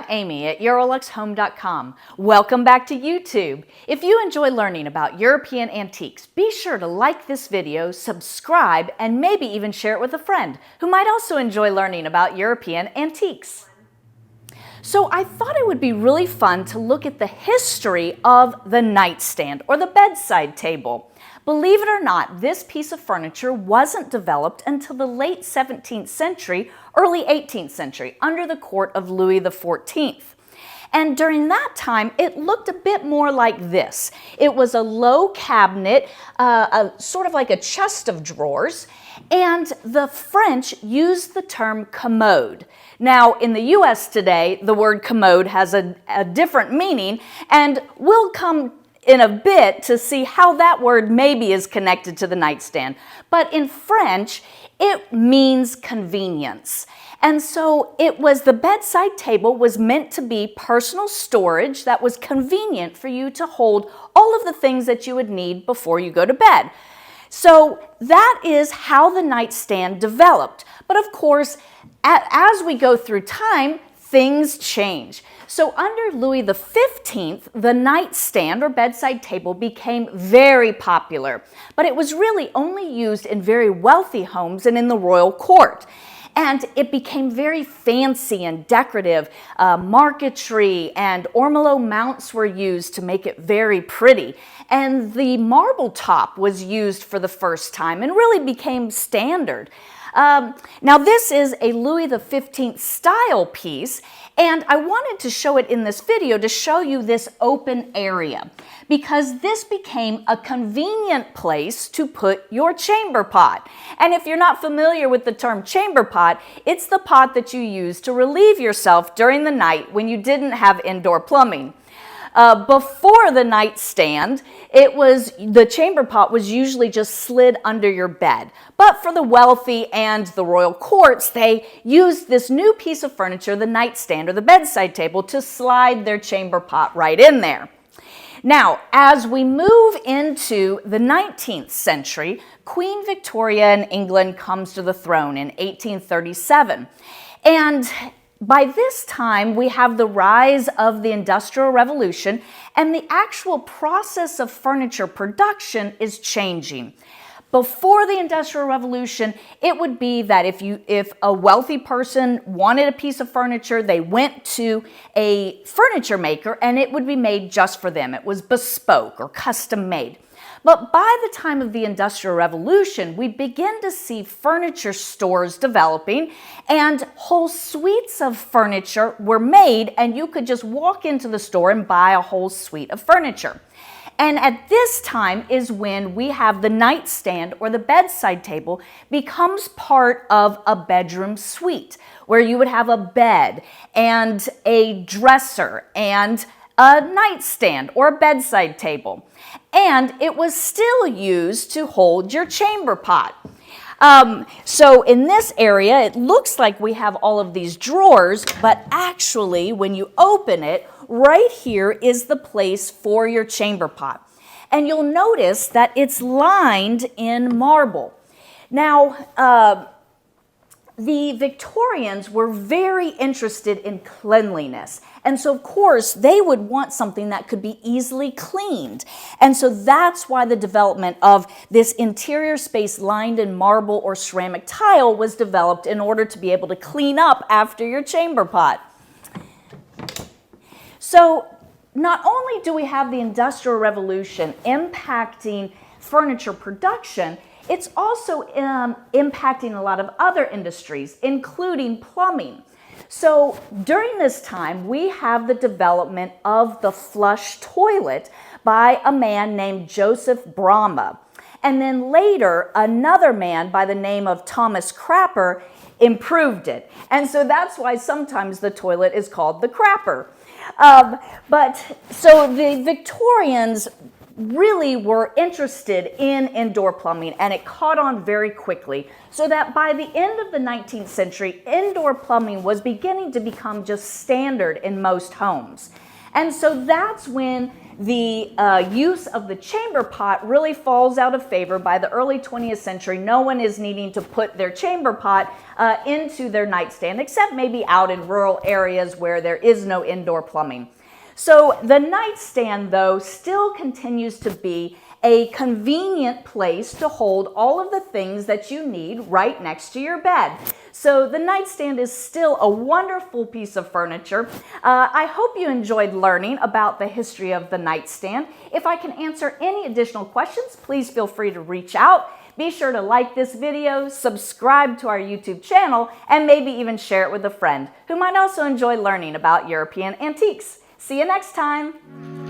Aimee at EuroluxHome.com. Welcome back to YouTube. If you enjoy learning about European antiques, be sure to like this video, subscribe, and maybe even share it with a friend who might also enjoy learning about European antiques. So I thought it would be really fun to look at the history of the nightstand or the bedside table. Believe it or not, this piece of furniture wasn't developed until the late 17th century, early 18th century, under the court of Louis XIV. And during that time, it looked a bit more like this. It was a low cabinet, sort of like a chest of drawers, and the French used the term commode. Now, in the US today, the word commode has a different meaning, and we'll come in a bit to see how that word maybe is connected to the nightstand. But in French, it means convenience. And so the bedside table was meant to be personal storage that was convenient for you to hold all of the things that you would need before you go to bed. So that is how the nightstand developed. But of course, as we go through time, things change. So under Louis XV, the nightstand or bedside table became very popular, but it was really only used in very wealthy homes and in the royal court. And it became very fancy and decorative. Marquetry and ormolu mounts were used to make it very pretty. And the marble top was used for the first time and really became standard. Now this is a Louis XV style piece, and I wanted to show it in this video to show you this open area because this became a convenient place to put your chamber pot. And if you're not familiar with the term chamber pot, it's the pot that you use to relieve yourself during the night when you didn't have indoor plumbing. Before the nightstand, the chamber pot was usually just slid under your bed. But for the wealthy and the royal courts, they used this new piece of furniture, the nightstand or the bedside table, to slide their chamber pot right in there. Now, as we move into the 19th century, Queen Victoria in England comes to the throne in 1837. And by this time, we have the rise of the Industrial Revolution, and the actual process of furniture production is changing. Before the Industrial Revolution, it would be that if a wealthy person wanted a piece of furniture, they went to a furniture maker and it would be made just for them. It was bespoke or custom made. But by the time of the Industrial Revolution, we begin to see furniture stores developing and whole suites of furniture were made, and you could just walk into the store and buy a whole suite of furniture. And at this time is when we have the nightstand or the bedside table becomes part of a bedroom suite where you would have a bed and a dresser and a nightstand or a bedside table. And it was still used to hold your chamber pot. So in this area, it looks like we have all of these drawers, but actually when you open it, right here is the place for your chamber pot. And you'll notice that it's lined in marble. Now, the Victorians were very interested in cleanliness. And so, of course, they would want something that could be easily cleaned. And so that's why the development of this interior space lined in marble or ceramic tile was developed in order to be able to clean up after your chamber pot. So not only do we have the Industrial Revolution impacting furniture production, it's also impacting a lot of other industries, including plumbing. So during this time, we have the development of the flush toilet by a man named Joseph Brahma. And then later, another man by the name of Thomas Crapper improved it. And so that's why sometimes the toilet is called the crapper. So the Victorians really were interested in indoor plumbing, and it caught on very quickly, so that by the end of the 19th century, indoor plumbing was beginning to become just standard in most homes. And so that's when the use of the chamber pot really falls out of favor. By the early 20th century, no one is needing to put their chamber pot into their nightstand, except maybe out in rural areas where there is no indoor plumbing. So the nightstand, though, still continues to be a convenient place to hold all of the things that you need right next to your bed. So the nightstand is still a wonderful piece of furniture. I hope you enjoyed learning about the history of the nightstand. If I can answer any additional questions, please feel free to reach out. Be sure to like this video, subscribe to our YouTube channel, and maybe even share it with a friend who might also enjoy learning about European antiques. See you next time.